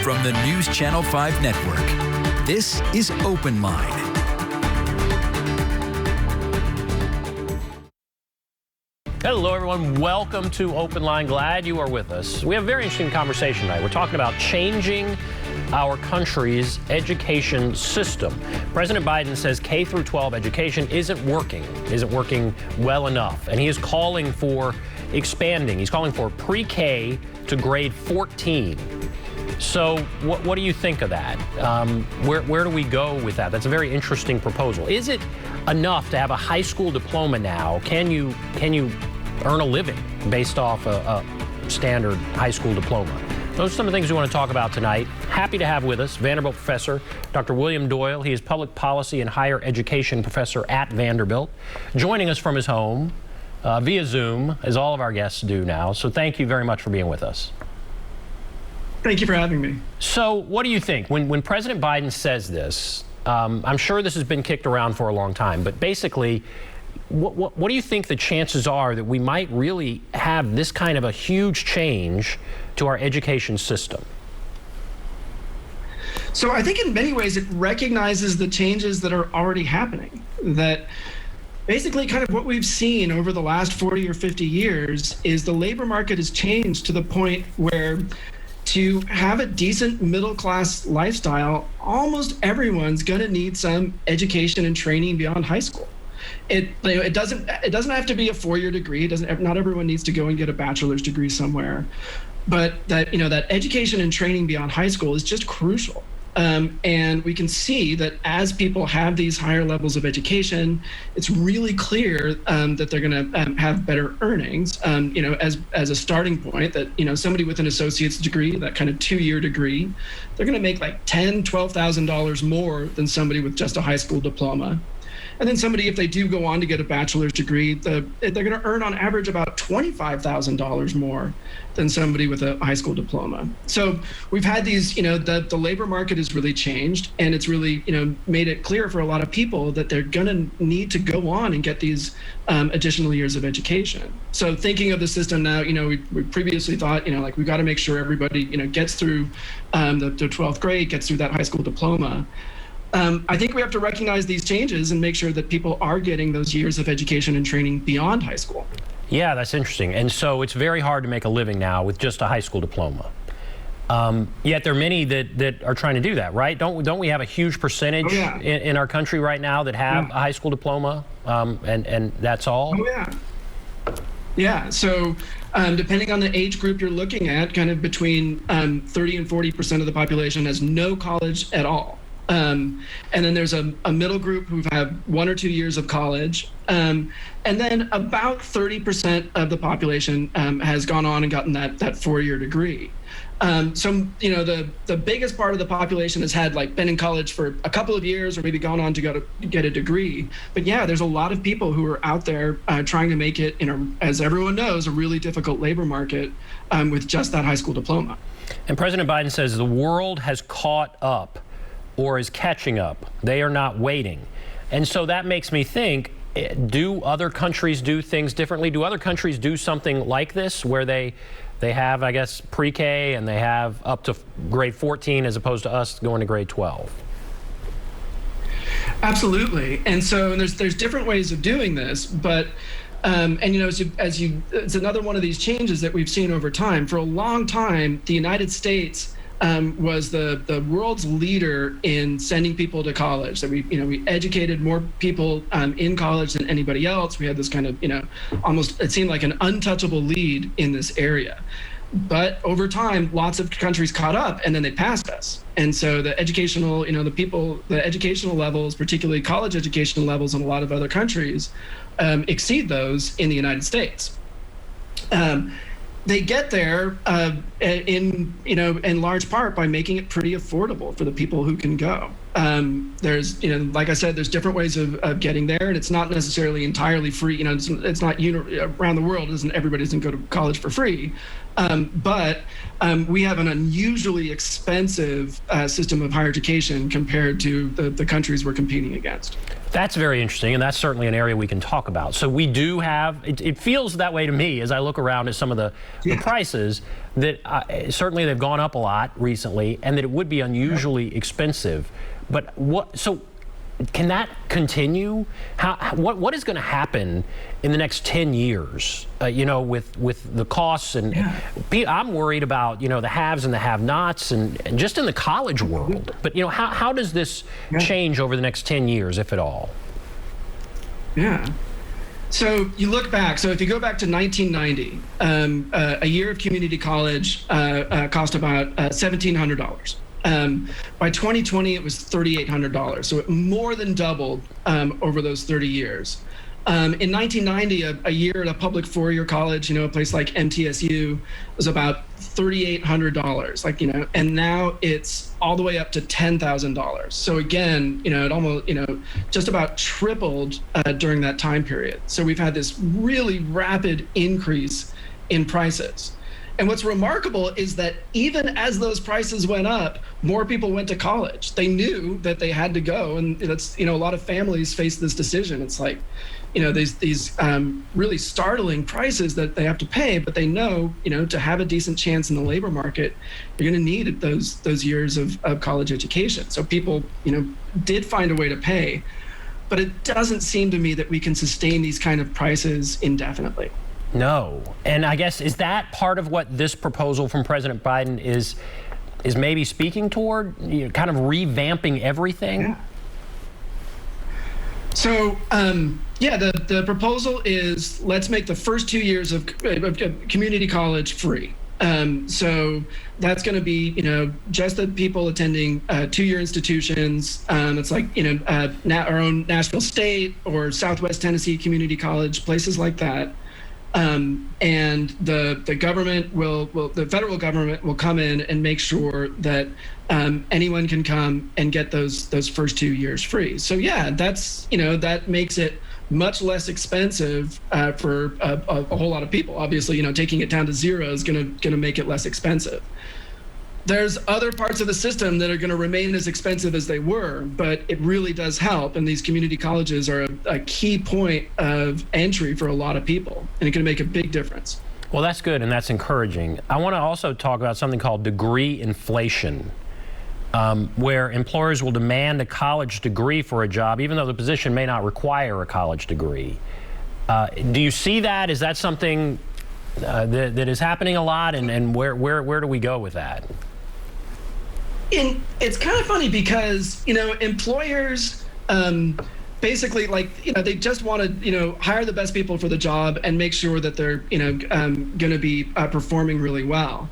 from the News Channel 5 network. This is Open Line. Hello, everyone. Welcome to Open Line. Glad you are with us. We have a very interesting conversation tonight. We're talking about changing our country's education system. President Biden says K through 12 education isn't working well enough, and he is calling for expanding. He's calling for pre-K to grade 14. So what do you think of that? Where do we go with that? That's a very interesting proposal. Is it enough to have a high school diploma now? Can you earn a living based off a standard high school diploma? Those are some of the things we want to talk about tonight. Happy to have with us Vanderbilt professor Dr. William Doyle. He is public policy and higher education professor at Vanderbilt, joining us from his home via Zoom, as all of our guests do now. So thank you very much for being with us. Thank you for having me. So what do you think? When President Biden says this, I'm sure this has been kicked around for a long time, but basically, what do you think the chances are that we might really have this kind of a huge change to our education system? So I think in many ways it recognizes the changes that are already happening. That basically kind of what we've seen over the last 40 or 50 years is the labor market has changed to the point where to have a decent middle-class lifestyle, almost everyone's going to need some education and training beyond high school. It doesn't have to be a four-year degree. Not everyone needs to go and get a bachelor's degree somewhere, but that education and training beyond high school is just crucial. And we can see that as people have these higher levels of education, it's really clear that they're going to have better earnings. As a starting point, that somebody with an associate's degree, that kind of 2-year degree, they're going to make like $10,000-$12,000 more than somebody with just a high school diploma. And then somebody, if they do go on to get a bachelor's degree, they're going to earn on average about $25,000 more than somebody with a high school diploma. So we've had these, the labor market has really changed, and it's really, made it clear for a lot of people that they're going to need to go on and get these additional years of education. So thinking of the system now, we previously thought, we've got to make sure everybody, gets through the 12th grade, gets through that high school diploma. I think we have to recognize these changes and make sure that people are getting those years of education and training beyond high school. Yeah, that's interesting. And so it's very hard to make a living now with just a high school diploma. Yet there are many that are trying to do that, right? Don't we have a huge percentage in our country right now that have a high school diploma, and that's all? Oh, yeah. Yeah, so depending on the age group you're looking at, kind of between 30 and 40% of the population has no college at all. And then there's a middle group who've had 1 or 2 years of college. And then about 30% of the population has gone on and gotten that 4-year degree. So, the biggest part of the population has had been in college for a couple of years or maybe gone on to go to get a degree. But yeah, there's a lot of people who are out there trying to make it as everyone knows, a really difficult labor market with just that high school diploma. And President Biden says the world has caught up or is catching up. They are not waiting. And so that makes me think, do other countries do things differently? Do other countries do something like this where they have, I guess, pre-K and they have up to grade 14 as opposed to us going to grade 12? Absolutely. And so there's different ways of doing this, but it's another one of these changes that we've seen over time. For a long time, the United States was the world's leader in sending people to college. So we educated more people in college than anybody else. We had this kind of, almost, it seemed like an untouchable lead in this area. But over time, lots of countries caught up and then they passed us. And so the educational, the educational levels, particularly college educational levels in a lot of other countries, exceed those in the United States. They get there in large part by making it pretty affordable for the people who can go. There's, like I said, there's different ways of getting there, and it's not necessarily entirely free. It's not around the world. Everybody doesn't go to college for free, but we have an unusually expensive system of higher education compared to the countries we're competing against. That's very interesting, and that's certainly an area we can talk about. So we do have, it feels that way to me as I look around at some of the prices, that certainly they've gone up a lot recently, and that it would be unusually expensive. But so can that continue? What is going to happen in the next 10 years, with the costs? And I'm worried about, the haves and the have-nots, and just in the college world. But, how does this change over the next 10 years, if at all? Yeah. So you look back. So if you go back to 1990, a year of community college cost about $1,700. By 2020, it was $3,800. So it more than doubled over those 30 years. In 1990, a year at a public four-year college, a place like MTSU, was about $3,800. And now it's all the way up to $10,000. So again, it almost, just about tripled during that time period. So we've had this really rapid increase in prices. And what's remarkable is that even as those prices went up, more people went to college. They knew that they had to go, and that's, a lot of families face this decision. It's like, these really startling prices that they have to pay, but they know, to have a decent chance in the labor market, you're going to need those years of college education. So people, did find a way to pay, but it doesn't seem to me that we can sustain these kind of prices indefinitely. No. And I guess, is that part of what this proposal from President Biden is maybe speaking toward, kind of revamping everything? Yeah. So, the proposal is, let's make the first 2 years of community college free. So that's going to be, just the people attending two-year institutions. It's like, our own Nashville State or Southwest Tennessee Community College, places like that. And the government the federal government will come in and make sure that anyone can come and get those first 2 years free. So that's, that makes it much less expensive for a whole lot of people. Obviously, taking it down to zero is gonna make it less expensive. There's other parts of the system that are going to remain as expensive as they were, but it really does help. And these community colleges are a key point of entry for a lot of people, and it can make a big difference. Well, that's good, and that's encouraging. I want to also talk about something called degree inflation, where employers will demand a college degree for a job, even though the position may not require a college degree. Do you see that? Is that something that is happening a lot, and where do we go with that? It's kind of funny because, employers basically, they just want to, hire the best people for the job and make sure that they're, going to be performing really well.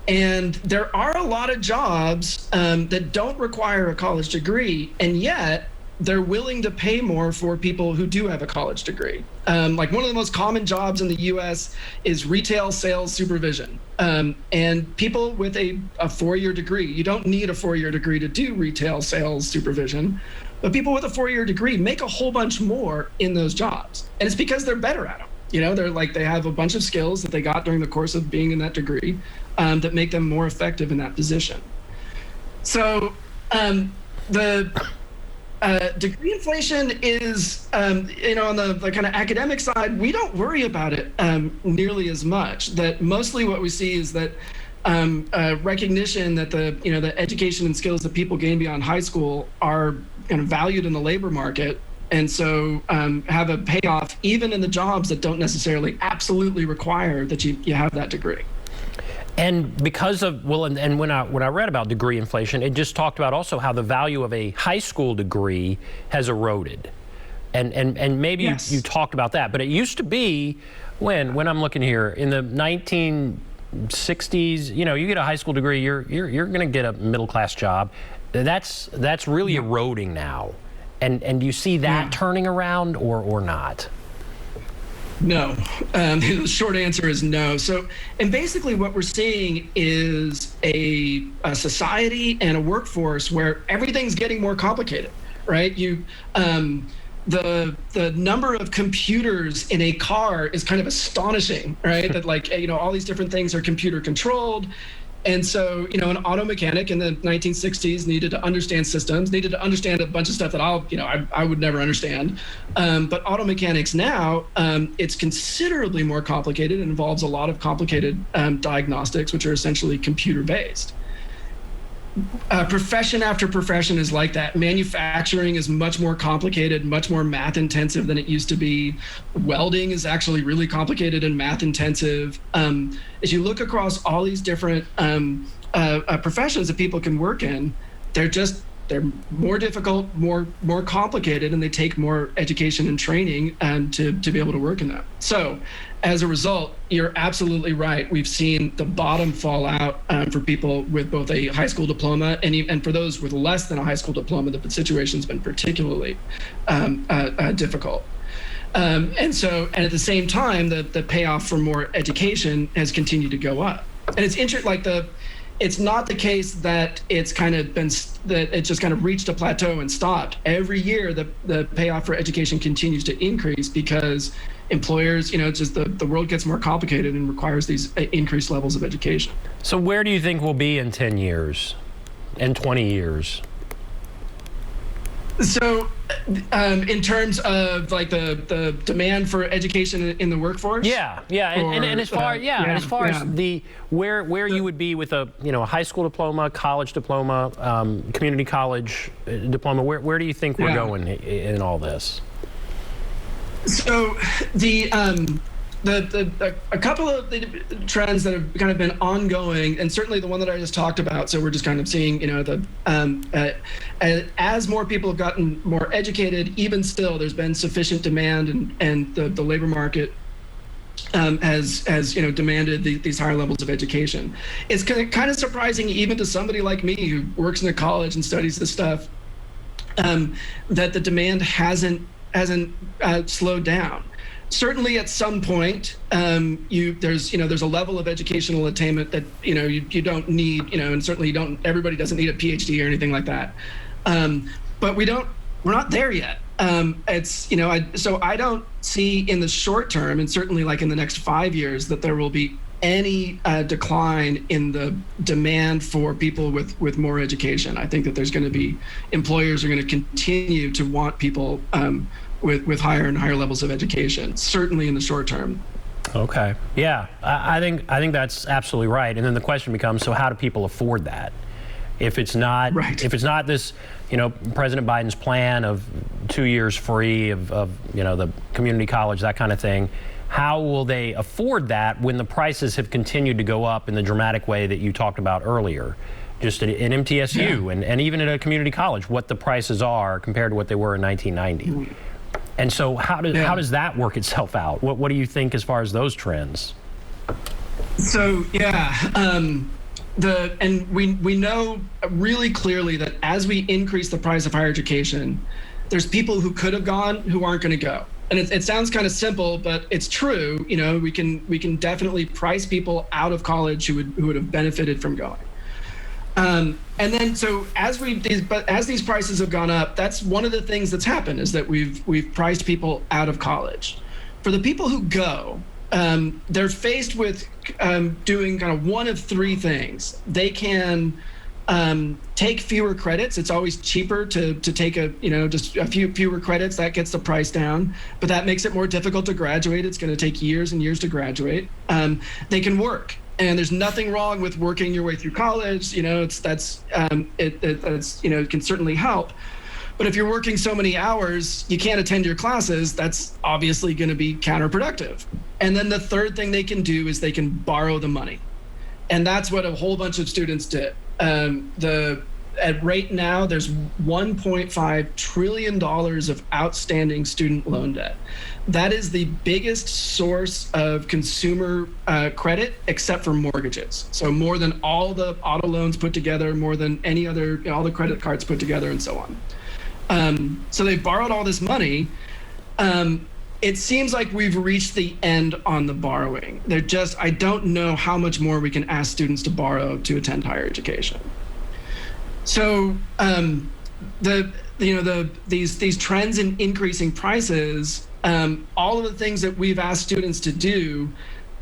And there are a lot of jobs that don't require a college degree, and yet they're willing to pay more for people who do have a college degree. Like one of the most common jobs in the US is retail sales supervision. And people with a 4-year degree, you don't need a 4-year degree to do retail sales supervision, but people with a 4-year degree make a whole bunch more in those jobs. And it's because they're better at them. They have a bunch of skills that they got during the course of being in that degree that make them more effective in that position. So degree inflation is, on the kind of academic side, we don't worry about it nearly as much. That mostly what we see is that recognition that the education and skills that people gain beyond high school are kind of valued in the labor market, and so have a payoff even in the jobs that don't necessarily absolutely require that you have that degree. And because of, and when I read about degree inflation, it just talked about also how the value of a high school degree has eroded. And maybe yes. you talked about that, but it used to be, when I'm looking here, in the 1960s, you get a high school degree, you're going to get a middle class job. That's really eroding now. And do you see that turning around or not? No. The short answer is no. So, and basically what we're seeing is a society and a workforce where everything's getting more complicated, right? The number of computers in a car is kind of astonishing, right? That all these different things are computer controlled. And so, an auto mechanic in the 1960s needed to understand systems, needed to understand a bunch of stuff that I would never understand. But auto mechanics now, it's considerably more complicated. It involves a lot of complicated diagnostics, which are essentially computer-based. Profession after profession is like that. Manufacturing is much more complicated, much more math intensive than it used to be. Welding is actually really complicated and math intensive. As you look across all these different professions that people can work in, they're more difficult, more complicated, and they take more education and training to be able to work in them. So as a result, you're absolutely right. We've seen the bottom fall out for people with both a high school diploma and for those with less than a high school diploma, the situation's been particularly difficult. And at the same time, the payoff for more education has continued to go up. And it's interesting, it's not the case that it's just kind of reached a plateau and stopped. Every year, the payoff for education continues to increase because employers, it's just the world gets more complicated and requires these increased levels of education. So where do you think we'll be in 10 years, in 20 years? So in terms of the demand for education in the workforce? And as far as where you would be with a high school diploma, college diploma, community college diploma, where do you think we're going in all this? So a couple of the trends that have kind of been ongoing, and certainly the one that I just talked about. So we're just kind of seeing, as more people have gotten more educated, even still, there's been sufficient demand, and the labor market has demanded these higher levels of education. It's kind of surprising, even to somebody like me who works in a college and studies this stuff, that the demand hasn't slowed down. Certainly, at some point, there's a level of educational attainment that you don't need, and certainly everybody doesn't need a PhD or anything like that. But we're not there yet. So I don't see in the short term, and certainly like in the next 5 years, that there will be any decline in the demand for people with more education. I think that there's going to be employers are going to continue to want people with higher and higher levels of education, certainly in the short term. Okay. Yeah, I think that's absolutely right. And then the question becomes, so how do people afford that? If it's not this, President Biden's plan of 2 years free of the community college, that kind of thing, how will they afford that when the prices have continued to go up in the dramatic way that you talked about earlier? Just at MTSU and even at a community college, what the prices are compared to what they were in 1990. And so how does that work itself out? What do you think as far as those trends? So we know really clearly that as we increase the price of higher education, there's people who could have gone who aren't going to go. And it sounds kind of simple, but it's true. We can definitely price people out of college who would have benefited from going. And then, so as these prices have gone up, that's one of the things that's happened, is that we've priced people out of college. For the people who go, they're faced with doing kind of one of three things. They can take fewer credits. It's always cheaper to take just a few fewer credits. That gets the price down, but that makes it more difficult to graduate. It's going to take years and years to graduate. They can work. And there's nothing wrong with working your way through college. It can certainly help. But if you're working so many hours, you can't attend your classes. That's obviously going to be counterproductive. And then the third thing they can do is they can borrow the money. And that's what a whole bunch of students did. Right now, there's $1.5 trillion of outstanding student loan debt. That is the biggest source of consumer credit, except for mortgages. So more than all the auto loans put together, more than any other, all the credit cards put together, and so on. So they borrowed all this money. It seems like we've reached the end on the borrowing. I don't know how much more we can ask students to borrow to attend higher education. So these trends in increasing prices, all of the things that we've asked students to do,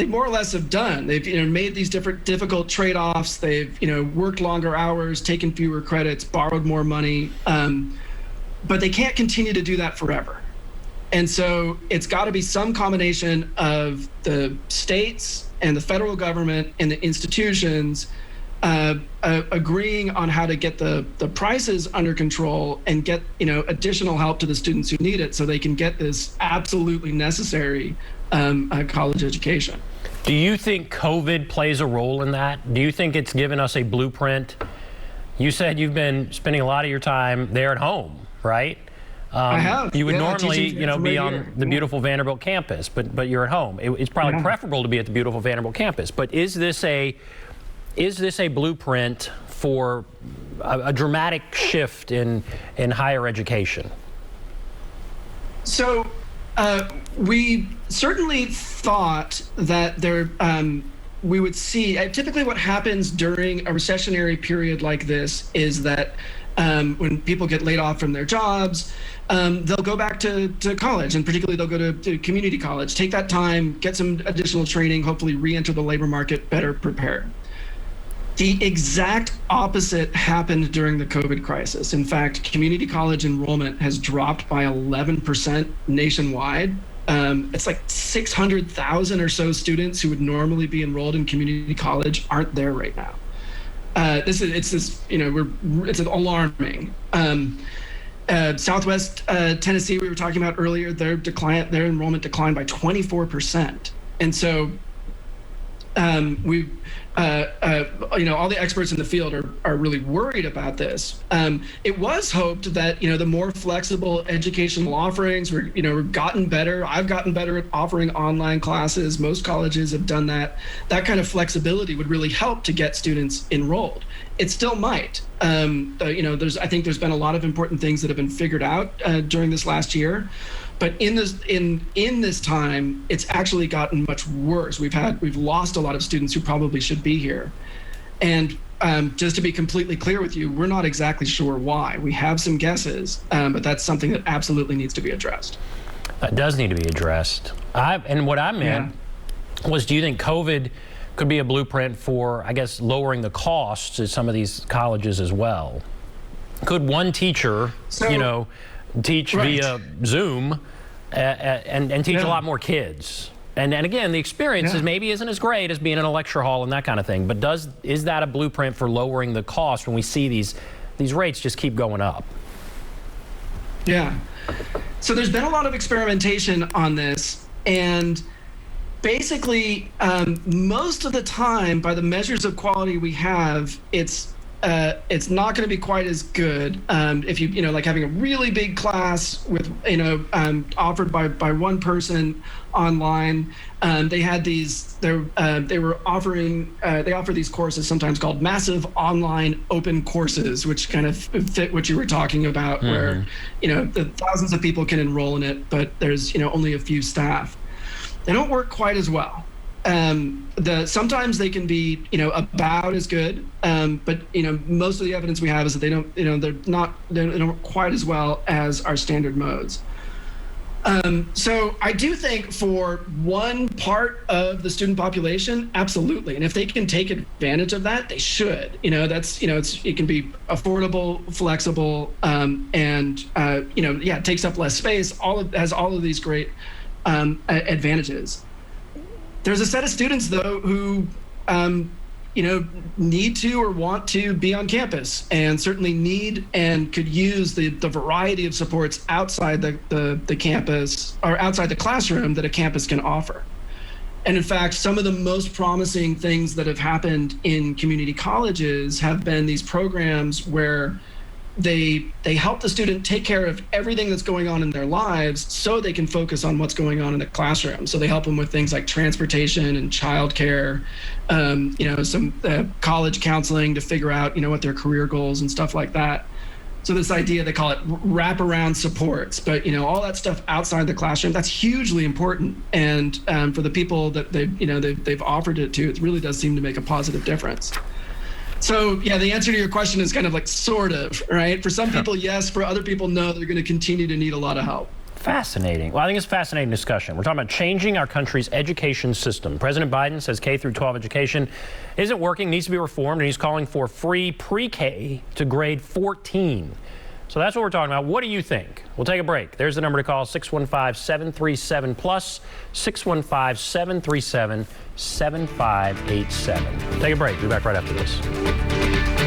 they more or less have done. They've made these different difficult trade-offs. They've worked longer hours, taken fewer credits, borrowed more money, but they can't continue to do that forever. And so it's got to be some combination of the states and the federal government and the institutions agreeing on how to get the prices under control and get additional help to the students who need it, so they can get this absolutely necessary college education. Do you think COVID plays a role in that? Do you think it's given us a blueprint? You said you've been spending a lot of your time there at home, right? I have. You would normally, be on the beautiful Vanderbilt campus, but you're at home. It's probably preferable to be at the beautiful Vanderbilt campus. But is this a blueprint for a dramatic shift in higher education? So we certainly thought that we would see, typically what happens during a recessionary period like this is that when people get laid off from their jobs, they'll go back to college, and particularly they'll go to community college, take that time, get some additional training, hopefully re-enter the labor market better prepared. The exact opposite happened during the COVID crisis. In fact, community college enrollment has dropped by 11% nationwide. It's like 600,000 or so students who would normally be enrolled in community college aren't there right now. It's alarming. Southwest Tennessee, we were talking about earlier, their enrollment declined by 24%. And so all the experts in the field are really worried about this. It was hoped that the more flexible educational offerings we've gotten better. I've gotten better at offering online classes. Most colleges have done that. That kind of flexibility would really help to get students enrolled. It still might. I think there's been a lot of important things that have been figured out during this last year. But in this time, it's actually gotten much worse. We've lost a lot of students who probably should be here. And just to be completely clear with you, we're not exactly sure why. We have some guesses, but that's something that absolutely needs to be addressed. That does need to be addressed. And what I meant was, do you think COVID could be a blueprint for, I guess, lowering the costs at some of these colleges as well? Could one teacher, teach via Zoom and teach a lot more kids? And again, the experience maybe isn't as great as being in a lecture hall and that kind of thing, but is that a blueprint for lowering the cost when we see these rates just keep going up? Yeah. So there's been a lot of experimentation on this, and basically most of the time, by the measures of quality we have, it's not going to be quite as good if you like having a really big class with offered by one person online. They offer these courses sometimes called massive online open courses, which kind of fit what you were talking about, where the thousands of people can enroll in it, but there's only a few staff. They don't work quite as well. Sometimes they can be about as good, but most of the evidence we have is that they don't work quite as well as our standard modes. So I do think for one part of the student population, absolutely, and if they can take advantage of that, they should. It can be affordable, flexible, and it takes up less space. Has all of these great advantages. There's a set of students, though, who, need to or want to be on campus, and certainly need and could use the variety of supports outside the campus or outside the classroom that a campus can offer. And in fact, some of the most promising things that have happened in community colleges have been these programs where they help the student take care of everything that's going on in their lives so they can focus on what's going on in the classroom. So they help them with things like transportation and childcare, some college counseling to figure out, what their career goals and stuff like that. So this idea, they call it wraparound supports, but all that stuff outside the classroom, that's hugely important. And for the people that they've offered it to, it really does seem to make a positive difference. So yeah, the answer to your question is kind of like sort of, right? For some people, yes. For other people, no. They're going to continue to need a lot of help. Fascinating. Well, I think it's a fascinating discussion. We're talking about changing our country's education system. President Biden says K through 12 education isn't working, needs to be reformed, and he's calling for free pre-K to grade 14. So that's what we're talking about. What do you think? We'll take a break. There's the number to call, 615-737-PLUS, 615-737-7587. Take a break. Be back right after this.